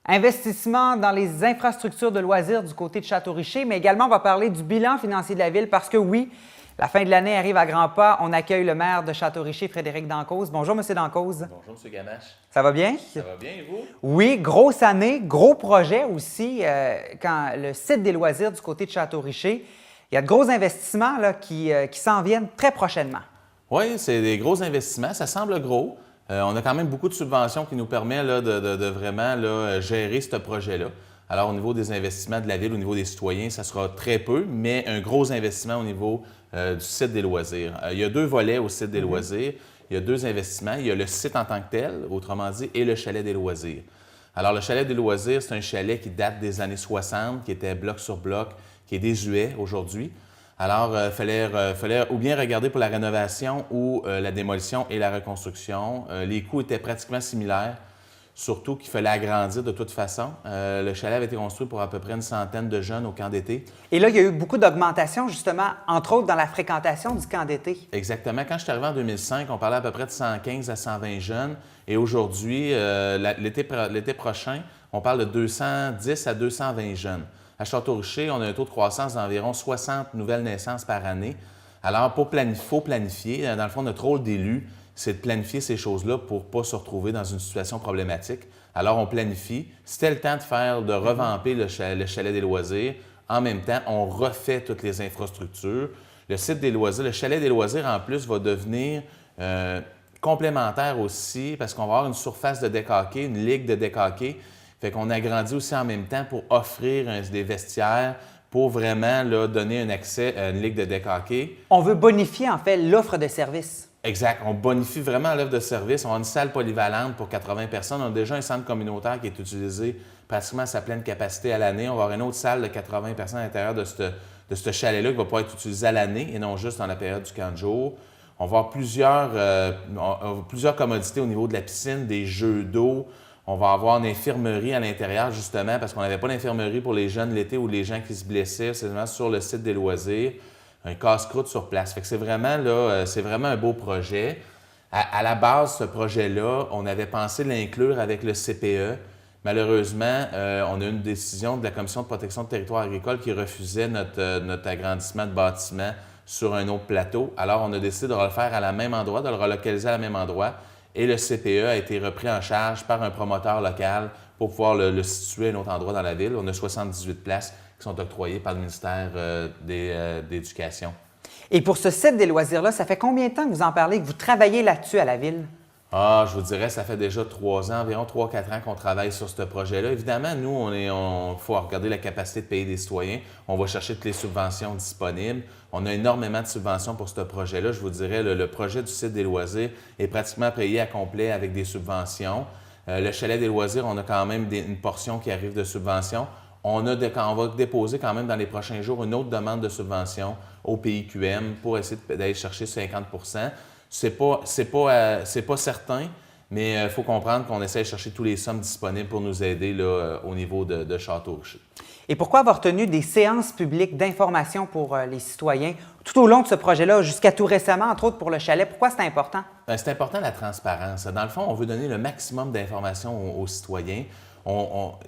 Investissement dans les infrastructures de loisirs du côté de Château-Richer, mais également on va parler du bilan financier de la Ville parce que oui, la fin de l'année arrive à grands pas. On accueille le maire de Château-Richer, Frédéric Dancause. Bonjour, M. Dancause. Bonjour, M. Gamache. Ça va bien? Ça va bien, et vous? Oui, grosse année, gros projet aussi. Quand le site des loisirs du côté de Château-Richer, il y a de gros investissements là, qui s'en viennent très prochainement. Oui, c'est des gros investissements. Ça semble gros. On a quand même beaucoup de subventions qui nous permettent là, de vraiment là, gérer ce projet-là. Alors, au niveau des investissements de la Ville, au niveau des citoyens, ça sera très peu, mais un gros investissement au niveau du site des loisirs. Il y a deux volets au site des loisirs. Il y a deux investissements. Il y a le site en tant que tel, autrement dit, et le chalet des loisirs. Alors, le chalet des loisirs, c'est un chalet qui date des années 60, qui était bloc sur bloc, qui est désuet aujourd'hui. Alors, il fallait ou bien regarder pour la rénovation ou la démolition et la reconstruction. Les coûts étaient pratiquement similaires, surtout qu'il fallait agrandir de toute façon. Le chalet avait été construit pour à peu près une centaine de jeunes au camp d'été. Et là, il y a eu beaucoup d'augmentation, justement, entre autres dans la fréquentation du camp d'été. Exactement. Quand je suis arrivé en 2005, on parlait à peu près de 115 à 120 jeunes. Et aujourd'hui, l'été prochain, on parle de 210 à 220 jeunes. À Château-Richer, on a un taux de croissance d'environ 60 nouvelles naissances par année. Alors, il faut planifier. Dans le fond, notre rôle d'élu, c'est de planifier ces choses-là pour ne pas se retrouver dans une situation problématique. Alors, on planifie. C'était le temps de revamper le chalet des loisirs. En même temps, on refait toutes les infrastructures. Le site des loisirs, le chalet des loisirs, en plus, va devenir complémentaire aussi parce qu'on va avoir une surface de deck hockey, une ligue de deck hockey. Fait qu'on agrandit aussi en même temps pour offrir des vestiaires, pour vraiment là, donner un accès à une ligue de deck hockey. On veut bonifier, en fait, l'offre de services. Exact. On bonifie vraiment l'offre de service. On a une salle polyvalente pour 80 personnes. On a déjà un centre communautaire qui est utilisé pratiquement à sa pleine capacité à l'année. On va avoir une autre salle de 80 personnes à l'intérieur de ce chalet-là qui va pouvoir être utilisé à l'année et non juste dans la période du camp de jour. On va avoir plusieurs commodités au niveau de la piscine, des jeux d'eau. On va avoir une infirmerie à l'intérieur, justement, parce qu'on n'avait pas d'infirmerie pour les jeunes l'été ou les gens qui se blessaient, c'est vraiment sur le site des loisirs, un casse-croûte sur place. Fait que c'est vraiment un beau projet. À la base, ce projet-là, on avait pensé l'inclure avec le CPE. Malheureusement, on a eu une décision de la Commission de protection du territoire agricole qui refusait notre agrandissement de bâtiment sur un autre plateau. Alors, on a décidé de le faire à la même endroit, de le relocaliser à la même endroit. Et le CPE a été repris en charge par un promoteur local pour pouvoir le situer à un autre endroit dans la ville. On a 78 places qui sont octroyées par le ministère d'Éducation. Et pour ce site des loisirs-là, ça fait combien de temps que vous en parlez, que vous travaillez là-dessus à la Ville? Ah, je vous dirais, ça fait déjà 3 ans, environ 3-4 ans qu'on travaille sur ce projet-là. Évidemment, nous, il faut regarder la capacité de payer des citoyens. On va chercher toutes les subventions disponibles. On a énormément de subventions pour ce projet-là. Je vous dirais, le projet du site des loisirs est pratiquement payé à complet avec des subventions. Le chalet des loisirs, on a quand même une portion qui arrive de subventions. On va déposer quand même dans les prochains jours une autre demande de subvention au PIQM pour essayer d'aller chercher 50 %. C'est pas certain, mais il faut comprendre qu'on essaie de chercher tous les sommes disponibles pour nous aider là, au niveau de Château-Richer. Et pourquoi avoir tenu des séances publiques d'information pour les citoyens tout au long de ce projet-là, jusqu'à tout récemment, entre autres pour le chalet? Pourquoi c'est important? Bien, c'est important la transparence. Dans le fond, on veut donner le maximum d'informations aux citoyens.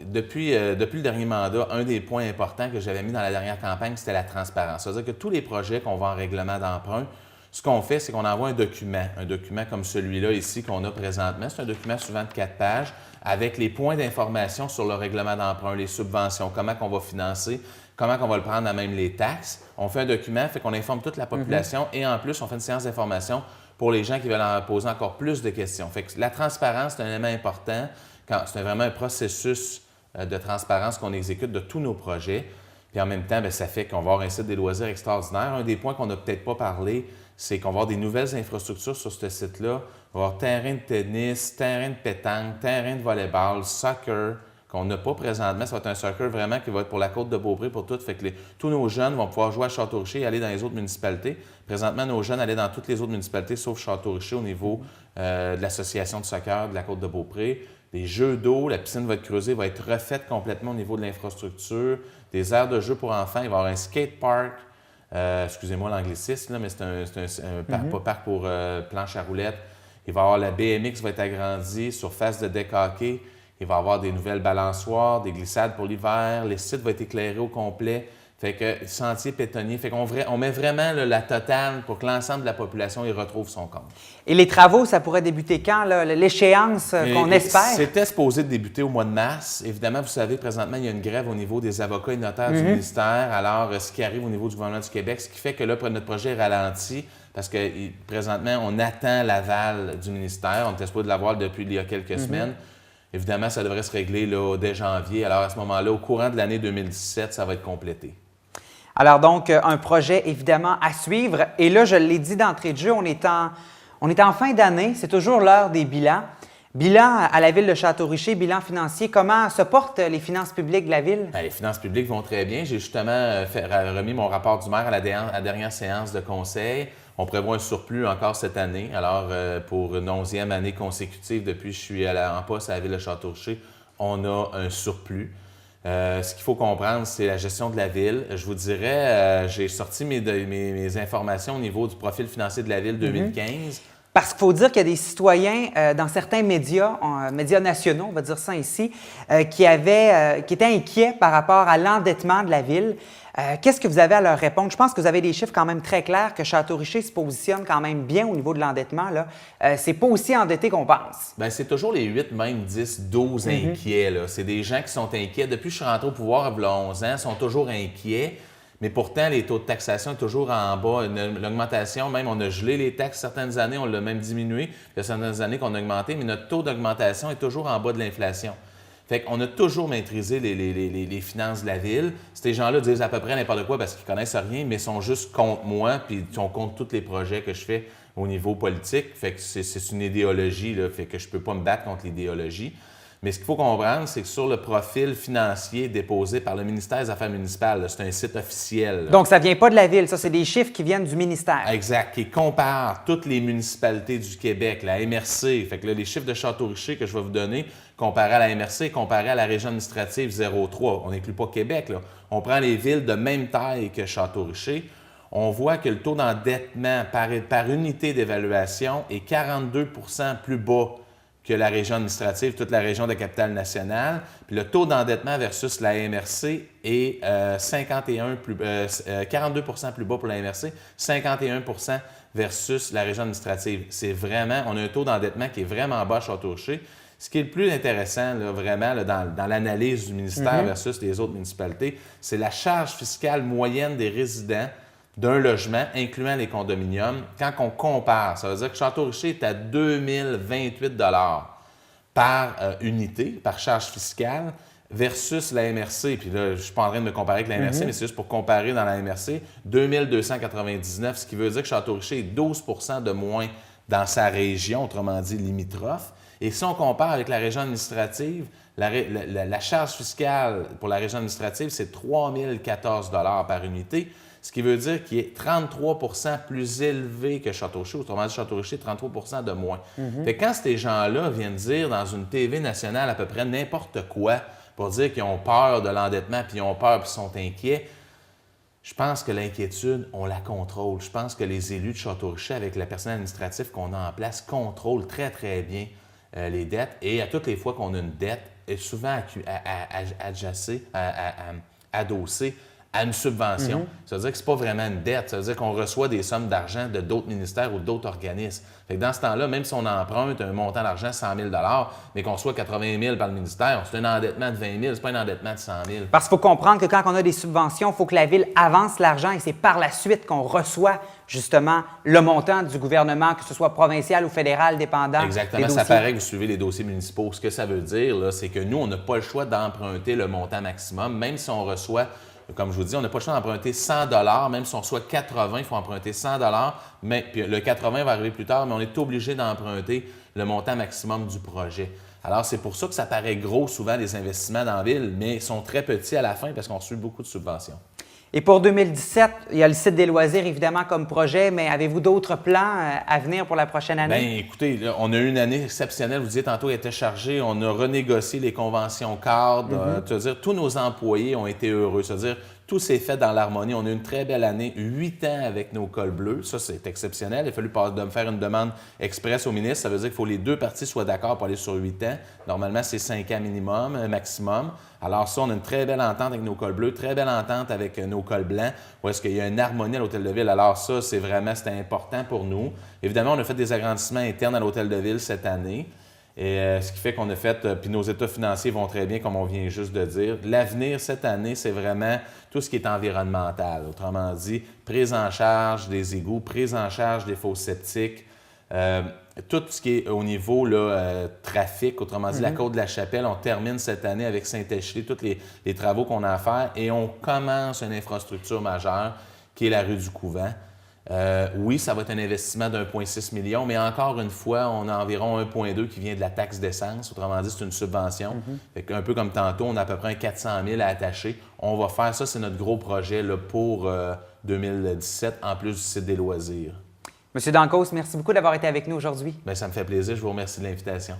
Depuis le dernier mandat, un des points importants que j'avais mis dans la dernière campagne, c'était la transparence. C'est-à-dire que tous les projets qu'on va en règlement d'emprunt, ce qu'on fait, c'est qu'on envoie un document comme celui-là ici qu'on a présentement. C'est un document souvent de 4 pages avec les points d'information sur le règlement d'emprunt, les subventions, comment on va financer, comment on va le prendre à même les taxes. On fait un document, fait qu'on informe toute la population et en plus, on fait une séance d'information pour les gens qui veulent en poser encore plus de questions. Fait que la transparence, c'est un élément important. C'est vraiment un processus de transparence qu'on exécute de tous nos projets. Puis en même temps, bien, ça fait qu'on va avoir un site des loisirs extraordinaire. Un des points qu'on n'a peut-être pas parlé, c'est qu'on va avoir des nouvelles infrastructures sur ce site-là. On va avoir terrain de tennis, terrain de pétanque, terrain de volleyball, soccer, qu'on n'a pas présentement. Ça va être un soccer vraiment qui va être pour la côte de Beaupré, pour tout. Fait que tous nos jeunes vont pouvoir jouer à Château-Richer et aller dans les autres municipalités. Présentement, nos jeunes allaient dans toutes les autres municipalités, sauf Château-Richer au niveau de l'association de soccer de la côte de Beaupré. Des jeux d'eau, la piscine va être creusée, va être refaite complètement au niveau de l'infrastructure. Des aires de jeu pour enfants, il va y avoir un skate park. Excusez-moi l'anglicisme, là, mais c'est un parc pour planche à roulettes. Il va y avoir la BMX qui va être agrandie, surface de deck hockey Il va y avoir des nouvelles balançoires, des glissades pour l'hiver. Les sites vont être éclairés au complet. Fait que sentier pétonnier. Fait on met vraiment là, la totale pour que l'ensemble de la population y retrouve son compte. Et les travaux, ça pourrait débuter quand, l'échéance qu'on espère? C'était supposé débuter au mois de mars. Évidemment, vous savez, présentement, il y a une grève au niveau des avocats et notaires du ministère. Alors, ce qui arrive au niveau du gouvernement du Québec, ce qui fait que là, notre projet est ralenti parce que présentement, on attend l'aval du ministère. On était supposé l'avoir depuis il y a quelques semaines. Évidemment, ça devrait se régler là, dès janvier. Alors, à ce moment-là, au courant de l'année 2017, ça va être complété. Alors donc, un projet évidemment à suivre. Et là, je l'ai dit d'entrée de jeu, on est en fin d'année, c'est toujours l'heure des bilans. Bilan à la Ville de Château-Richer, bilan financier. Comment se portent les finances publiques de la Ville? Les finances publiques vont très bien. J'ai justement remis mon rapport du maire à la dernière séance de conseil. On prévoit un surplus encore cette année. Alors, pour une 11e année consécutive depuis que je suis en poste à la Ville de Château-Richer, on a un surplus. Ce qu'il faut comprendre, c'est la gestion de la ville. Je vous dirais, j'ai sorti mes informations au niveau du profil financier de la ville 2015. Parce qu'il faut dire qu'il y a des citoyens dans certains médias, médias nationaux, on va dire ça ici, qui étaient inquiets par rapport à l'endettement de la ville. Qu'est-ce que vous avez à leur répondre? Je pense que vous avez des chiffres quand même très clairs, que Château-Richer se positionne quand même bien au niveau de l'endettement. C'est pas aussi endetté qu'on pense. Bien, c'est toujours les 8, même 10, 12 inquiets. C'est des gens qui sont inquiets. Depuis que je suis rentré au pouvoir il y a 11 ans, ils sont toujours inquiets. Mais pourtant, les taux de taxation sont toujours en bas. L'augmentation, même, on a gelé les taxes certaines années, on l'a même diminué. Il y a certaines années qu'on a augmenté, mais notre taux d'augmentation est toujours en bas de l'inflation. Fait qu'on a toujours maîtrisé les finances de la ville. Ces gens-là disent à peu près n'importe quoi parce qu'ils connaissent rien, mais sont juste contre moi, puis ils sont contre tous les projets que je fais au niveau politique. Fait que c'est une idéologie, là, fait que je peux pas me battre contre l'idéologie. Mais ce qu'il faut comprendre, c'est que sur le profil financier déposé par le ministère des Affaires municipales, c'est un site officiel. Donc, ça ne vient pas de la Ville, ça, c'est des chiffres qui viennent du ministère. Exact, qui compare toutes les municipalités du Québec, la MRC. Fait que là, les chiffres de Château-Richer que je vais vous donner, comparés à la MRC, comparés à la région administrative 03. On n'inclut pas Québec, là. On prend les villes de même taille que Château-Richer. On voit que le taux d'endettement par unité d'évaluation est 42 % plus bas que la région administrative, toute la région de la Capitale-Nationale. Puis le taux d'endettement versus la MRC est 42 % plus bas pour la MRC, 51 % versus la région administrative. C'est vraiment, on a un taux d'endettement qui est vraiment bas à Château-Richer. Ce qui est le plus intéressant, là, vraiment, là, dans l'analyse du ministère versus les autres municipalités, c'est la charge fiscale moyenne des résidents d'un logement, incluant les condominiums, quand on compare. Ça veut dire que Château-Richer est à 2028 $ par unité, par charge fiscale, versus la MRC. Puis là, je ne suis pas en train de me comparer avec la MRC, mais c'est juste pour comparer dans la MRC, 2299, ce qui veut dire que Château-Richer est 12 % de moins dans sa région, autrement dit limitrophe. Et si on compare avec la région administrative, la charge fiscale pour la région administrative, c'est 3014 $ par unité. Ce qui veut dire qu'il est 33 % plus élevé que Château-Richer. Autrement dit, Château-Richer, 33 % de moins. Fait que quand ces gens-là viennent dire dans une TV nationale à peu près n'importe quoi pour dire qu'ils ont peur de l'endettement, puis ils ont peur, puis ils sont inquiets, je pense que l'inquiétude, on la contrôle. Je pense que les élus de Château-Richer, avec le personnel administratif qu'on a en place, contrôlent très, très bien les dettes. Et à toutes les fois qu'on a une dette, est souvent adossée à une subvention. Ça veut dire que ce n'est pas vraiment une dette. Ça veut dire qu'on reçoit des sommes d'argent de d'autres ministères ou d'autres organismes. Fait que dans ce temps-là, même si on emprunte un montant d'argent de 100 000 $, mais qu'on reçoit 80 000 par le ministère, c'est un endettement de 20 000, c'est pas un endettement de 100 000. Parce qu'il faut comprendre que quand on a des subventions, il faut que la Ville avance l'argent et c'est par la suite qu'on reçoit justement le montant du gouvernement, que ce soit provincial ou fédéral, dépendant. Exactement. Ça paraît que vous suivez les dossiers municipaux. Ce que ça veut dire, là, c'est que nous, on n'a pas le choix d'emprunter le montant maximum, même si on reçoit. Comme je vous dis, on n'a pas le choix d'emprunter 100 $, même si on reçoit 80, il faut emprunter 100 $, mais puis le 80 va arriver plus tard, mais on est obligé d'emprunter le montant maximum du projet. Alors, c'est pour ça que ça paraît gros souvent, les investissements dans la ville, mais ils sont très petits à la fin parce qu'on reçoit beaucoup de subventions. Et pour 2017, il y a le site des loisirs, évidemment, comme projet, mais avez-vous d'autres plans à venir pour la prochaine année? Bien, écoutez, là, on a eu une année exceptionnelle. Vous disiez tantôt, elle était chargée. On a renégocié les conventions cadres. C'est-à-dire, tous nos employés ont été heureux. C'est-à-dire, Tout s'est fait dans l'harmonie. On a eu une très belle année, 8 ans avec nos cols bleus. Ça, c'est exceptionnel. Il a fallu me faire une demande express au ministre. Ça veut dire qu'il faut que les deux parties soient d'accord pour aller sur 8 ans. Normalement, c'est 5 ans minimum, maximum. Alors ça, on a une très belle entente avec nos cols bleus, très belle entente avec nos cols blancs, où est-ce qu'il y a une harmonie à l'Hôtel de Ville. Alors ça, c'était important pour nous. Évidemment, on a fait des agrandissements internes à l'Hôtel de Ville cette année. Et ce qui fait qu'on a fait, puis nos états financiers vont très bien, comme on vient juste de dire. L'avenir cette année, c'est vraiment tout ce qui est environnemental. Autrement dit, prise en charge des égouts, prise en charge des fosses septiques, tout ce qui est au niveau là, trafic. Autrement dit, la Côte de la Chapelle, on termine cette année avec Saint-Échelé, tous les travaux qu'on a à faire et on commence une infrastructure majeure qui est la rue du Couvent. Oui, ça va être un investissement d'1,6 million, mais encore une fois, on a environ 1,2 qui vient de la taxe d'essence. Autrement dit, c'est une subvention. Un peu comme tantôt, on a à peu près un 400 000 à attacher. On va faire ça, c'est notre gros projet là, pour 2017, en plus du site des loisirs. Monsieur Dancos, merci beaucoup d'avoir été avec nous aujourd'hui. Bien, ça me fait plaisir. Je vous remercie de l'invitation.